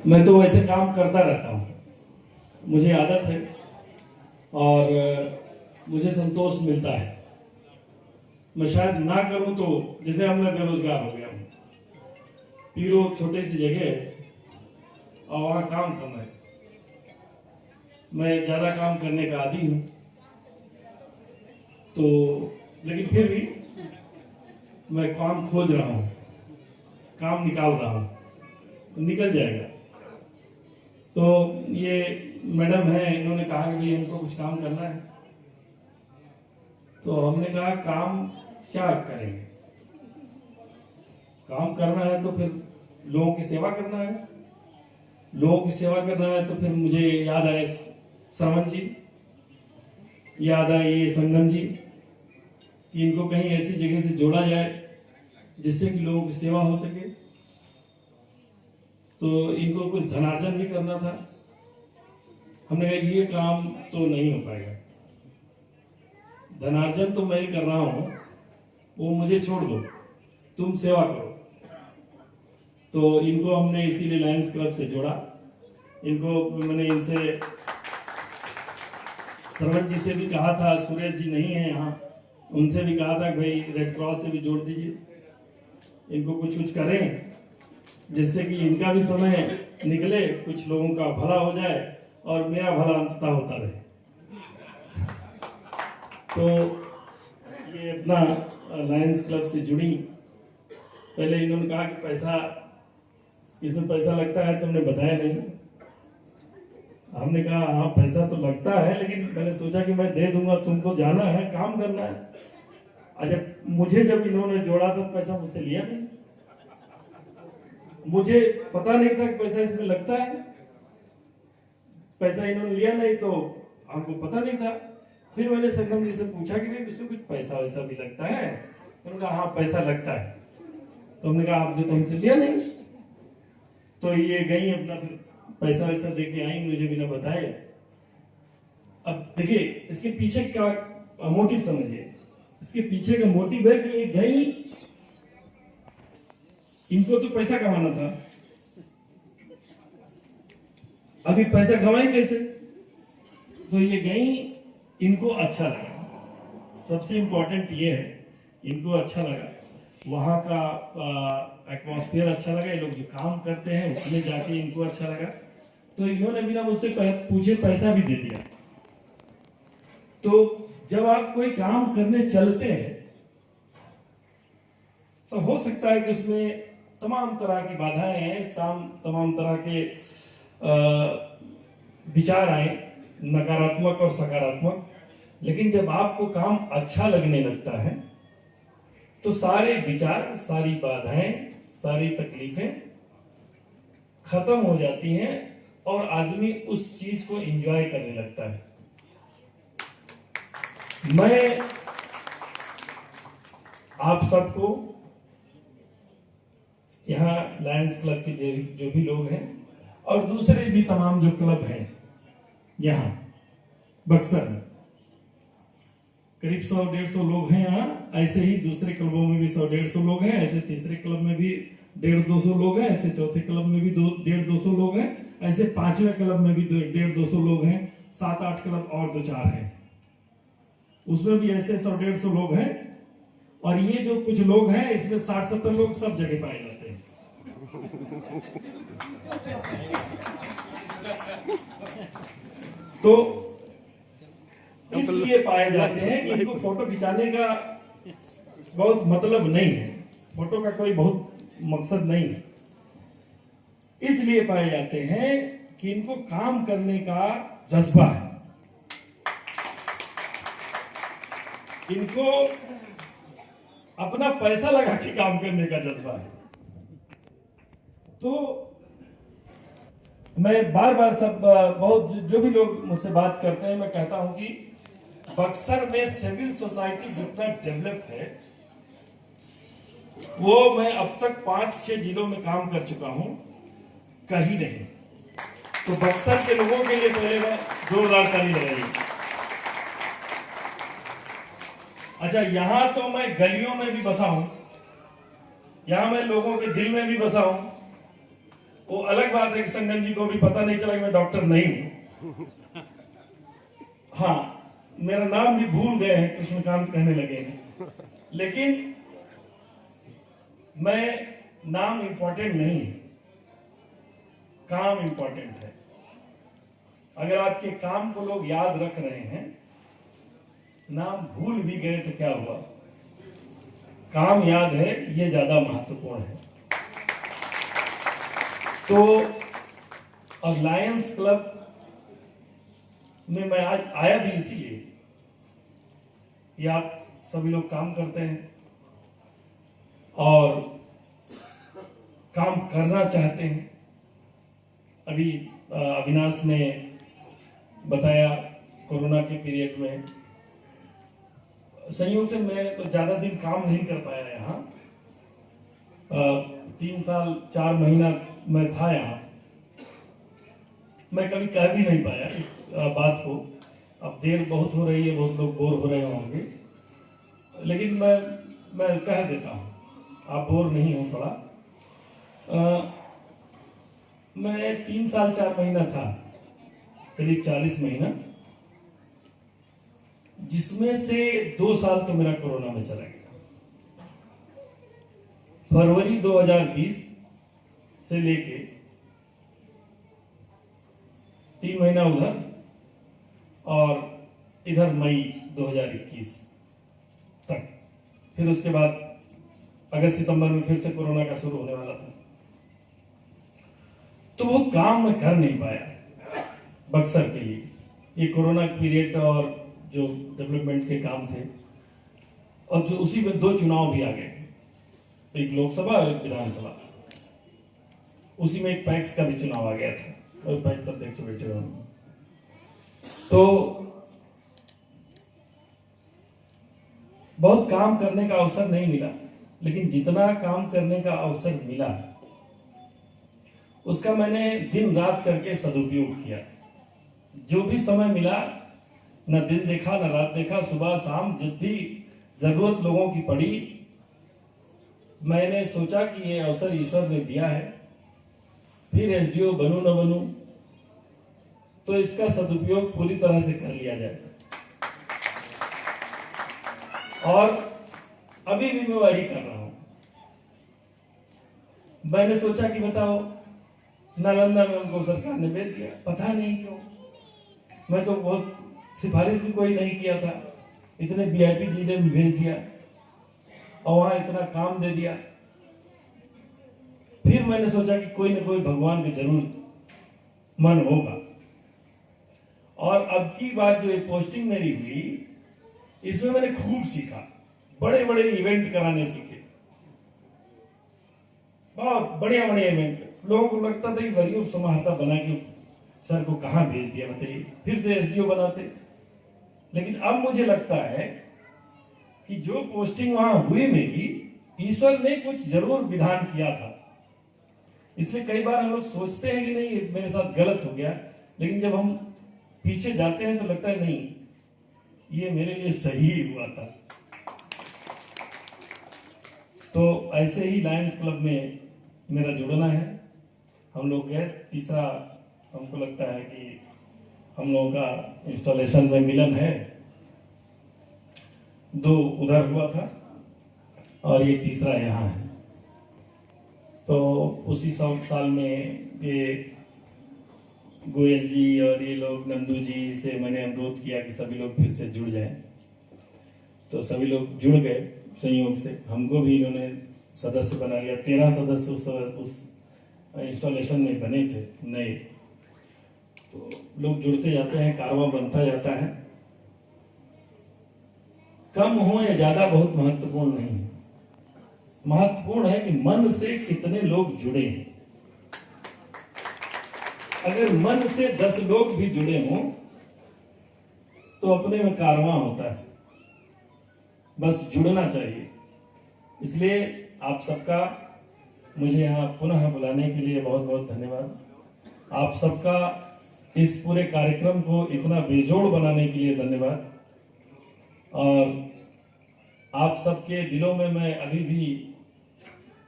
मैं तो वैसे काम करता रहता हूँ, मुझे आदत है और मुझे संतोष मिलता है। मैं शायद ना करूं तो जैसे अब मैं बेरोजगार हो गया हूँ, पीरो छोटी सी जगह है और वहाँ काम कम है। मैं ज़्यादा काम करने का आदी हूँ, तो लेकिन फिर भी मैं काम खोज रहा हूँ, काम निकाल रहा हूँ, तो निकल जाएगा। तो ये मैडम है, इन्होंने कहा कि भाई हमको कुछ काम करना है, तो हमने कहा काम क्या करेंगे, काम करना है तो फिर लोगों की सेवा करना है। लोगों की सेवा करना है तो फिर मुझे याद आए श्रवण जी, याद आए ये संगम जी, कि इनको कहीं ऐसी जगह से जोड़ा जाए जिससे कि लोगों की सेवा हो सके। तो इनको कुछ धनार्जन भी करना था। हमने कहा ये काम तो नहीं हो पाएगा, धनार्जन तो मैं ही कर रहा हूं, वो मुझे छोड़ दो, तुम सेवा करो। तो इनको हमने इसीलिए लायंस क्लब से जोड़ा। इनको मैंने इनसे श्रवण जी से भी कहा था, सुरेश जी नहीं है यहाँ, उनसे भी कहा था कि भाई रेड क्रॉस से भी जोड़ दीजिए, इनको कुछ करें जिससे कि इनका भी समय निकले, कुछ लोगों का भला हो जाए और मेरा भला अंततः होता रहे। तो ये अपना लायंस क्लब से जुड़ी। पहले इन्होंने कहा कि पैसा, इसमें पैसा लगता है, तुमने बताया नहीं। हमने कहा हाँ पैसा तो लगता है, लेकिन मैंने सोचा कि मैं दे दूंगा, तुमको जाना है, काम करना है। अच्छा, मुझे जब इन्होंने जोड़ा तो पैसा मुझसे लिया नहीं, मुझे पता नहीं था कि पैसा इसमें लगता है। पैसा इन्होंने लिया नहीं तो हमको पता नहीं था। फिर मैंने संगम जी से पूछा कि भाई इसमें कुछ पैसा वैसा भी लगता है? उन्होंने कहा हाँ पैसा लगता है। तो हमने कहा आपने तो हमसे लिया नहीं। तो ये गई अपना फिर पैसा वैसा दे के आई, मुझे बिना बताए। अब देखिए इसके पीछे का मोटिव समझिए। इसके पीछे का मोटिव है कि ये गई, इनको तो पैसा कमाना था, अभी पैसा कमाए कैसे? तो ये गई, इनको अच्छा लगा, सबसे इंपॉर्टेंट ये है, इनको अच्छा लगा, वहाँ का एटमॉस्फेयर अच्छा लगा, ये लोग जो काम करते हैं उसमें जाके इनको अच्छा लगा। तो इन्होंने बिना मुझसे पूछे पैसा भी दे दिया। तो जब आप कोई काम करने चलते हैं तो हो सकता है कि उसमें तमाम तरह की बाधाएं हैं, तमाम तरह के विचार आए, नकारात्मक और सकारात्मक। लेकिन जब आपको काम अच्छा लगने लगता है तो सारे विचार, सारी बाधाएं, सारी तकलीफें खत्म हो जाती हैं और आदमी उस चीज को एंजॉय करने लगता है। मैं आप सबको यहाँ लायंस क्लब के जो भी लोग हैं और दूसरे भी तमाम जो क्लब हैं यहाँ बक्सर में, करीब 100-150 लोग हैं यहाँ। ऐसे ही दूसरे क्लबों में भी 100-150 लोग हैं, ऐसे तीसरे क्लब में भी 150-200 लोग हैं, ऐसे चौथे क्लब में भी 150-200 लोग हैं, ऐसे पांचवें क्लब में भी 150-200 लोग हैं, 7-8 क्लब और 2-4 हैं, उसमें भी ऐसे 100-150 लोग हैं। और ये जो कुछ लोग हैं इसमें 60-70 लोग सब जगह पाए जाते हैं। तो इसलिए पाए जाते हैं कि इनको फोटो खिंचाने का बहुत मतलब नहीं है, फोटो का कोई बहुत मकसद नहीं है। इसलिए पाए जाते हैं कि इनको काम करने का जज्बा है, इनको अपना पैसा लगा के काम करने का जज्बा है। तो मैं बार बार सब बहुत जो भी लोग मुझसे बात करते हैं, मैं कहता हूं कि बक्सर में सिविल सोसाइटी जितना डेवलप है वो मैं अब तक 5-6 जिलों में काम कर चुका हूं, कहीं नहीं। तो बक्सर के लोगों के लिए पहले मैं जोरदार ताली लगाइए। अच्छा, यहां तो मैं गलियों में भी बसा हूं, यहां मैं लोगों के दिल में भी बसा हूं, वो अलग बात है कि संगम जी को भी पता नहीं चला कि मैं डॉक्टर नहीं हूं। हाँ, मेरा नाम भी भूल गए हैं, कृष्णकांत कहने लगे हैं, लेकिन मैं नाम इंपॉर्टेंट नहीं है, काम इंपॉर्टेंट है। अगर आपके काम को लोग याद रख रहे हैं, नाम भूल भी गए तो क्या हुआ, काम याद है, ये ज्यादा महत्वपूर्ण है। तो और लायंस क्लब में मैं आज आया भी इसीलिए कि आप सभी लोग काम करते हैं और काम करना चाहते हैं। अभी अविनाश ने बताया कोरोना के पीरियड में संयोग से मैं तो ज्यादा दिन काम नहीं कर पाया यहाँ, 3 साल 4 महीना मैं था यहाँ, मैं कभी कह भी नहीं पाया इस बात को। अब देर बहुत हो रही है, बहुत लोग बोर हो रहे होंगे, लेकिन मैं कह देता हूँ, आप बोर नहीं हो थोड़ा। मैं 3 साल 4 महीना था, करीब 40 महीना, जिसमें से 2 साल तो मेरा कोरोना में चला गया। फरवरी 2020 से लेके 3 महीना उधर और इधर मई 2021 तक। फिर उसके बाद अगस्त सितंबर में फिर से कोरोना का शुरू होने वाला था, तो वो काम मैं कर नहीं पाया बक्सर के लिए। ये कोरोना पीरियड और जो डेवलपमेंट के काम थे, और जो उसी में 2 चुनाव भी आ गए, एक लोकसभा और एक विधानसभा। उसी में एक पैक्स का भी चुनाव आ गया था और पैक्स अध्यक्ष बैठे हुए। तो बहुत काम करने का अवसर नहीं मिला, लेकिन जितना काम करने का अवसर मिला उसका मैंने दिन रात करके सदुपयोग किया। जो भी समय मिला, न दिन देखा न रात देखा, सुबह शाम जब भी जरूरत लोगों की पड़ी, मैंने सोचा कि ये अवसर ईश्वर ने दिया है, फिर एसडीओ बनूं न बनूं, तो इसका सदुपयोग पूरी तरह से कर लिया जाए। और अभी भी मैं वही कर रहा हूं। मैंने सोचा कि बताओ, नालंदा में उनको सरकार ने भेज दिया, पता नहीं क्यों। मैं तो बहुत सिफारिश भी कोई नहीं किया था, इतने वीआईपी जिले में भेज दिया और वहां इतना काम दे दिया। फिर मैंने सोचा कि कोई न कोई भगवान के जरूर मन होगा। और अब की बार जो पोस्टिंग मेरी हुई, इसमें मैंने खूब सीखा, बड़े बड़े इवेंट कराने सीखे, बहुत बढ़िया बढ़िया इवेंट। लोगों को लगता था कि गरीब समाहर्ता बना के सर को कहां भेज दिया, बताइए, फिर से एसडीओ बनाते। लेकिन अब मुझे लगता है कि जो पोस्टिंग वहां हुई मेरी, ईश्वर ने कुछ जरूर विधान किया था। इसलिए कई बार हम लोग सोचते हैं कि नहीं मेरे साथ गलत हो गया, लेकिन जब हम पीछे जाते हैं तो लगता है नहीं, ये मेरे लिए सही हुआ था। तो ऐसे ही लायंस क्लब में मेरा जुड़ना है। हम लोग गए, तीसरा हमको लगता है कि हम लोगों का इंस्टॉलेशन में मिलन है। 2 उधर हुआ था और ये तीसरा यहाँ है। तो उसी साल में ये गोयल जी और ये लोग नंदू जी से मैंने अनुरोध किया कि सभी लोग फिर से जुड़ जाएं। तो सभी लोग जुड़ गए संयोग से, हमको भी इन्होंने सदस्य बना लिया। 13 सदस्य उस इंस्टॉलेशन में बने थे नए। तो लोग जुड़ते जाते हैं, कारवां बनता जाता है। कम हो या ज्यादा बहुत महत्वपूर्ण नहीं है, महत्वपूर्ण है कि मन से कितने लोग जुड़े हैं। अगर मन से 10 लोग भी जुड़े हों तो अपने में कारवां होता है, बस जुड़ना चाहिए। इसलिए आप सबका मुझे यहाँ पुनः बुलाने के लिए बहुत बहुत धन्यवाद। आप सबका इस पूरे कार्यक्रम को इतना बेजोड़ बनाने के लिए धन्यवाद। और आप सबके दिलों में मैं अभी भी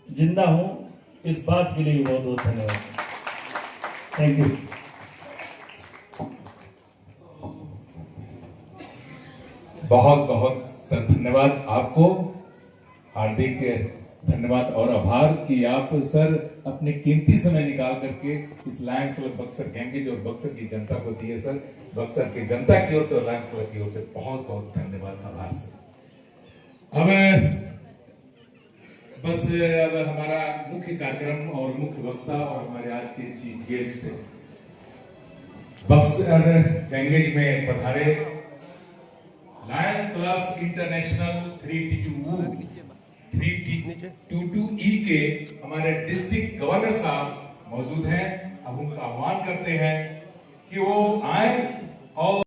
जिंदा हूं, इस बात के लिए बहुत बहुत धन्यवाद। Thank you. बहुत बहुत सर धन्यवाद आपको, हार्दिक धन्यवाद और आभार कि आप सर अपने कीमती समय निकाल करके इस लायंस क्लब बक्सर गैंगेज और बक्सर की जनता को दिए सर। बक्सर की जनता की ओर से और लायंस क्लब की ओर से बहुत बहुत धन्यवाद, आभार सर। अब बस अब हमारा मुख्य कार्यक्रम और मुख्य वक्ता और हमारे आज के चीफ गेस्ट बक्सर गैंगेज में पधारे लायंस क्लब्स इंटरनेशनल 322E के हमारे डिस्ट्रिक्ट गवर्नर साहब मौजूद हैं। अब उनका आह्वान करते हैं कि वो आए और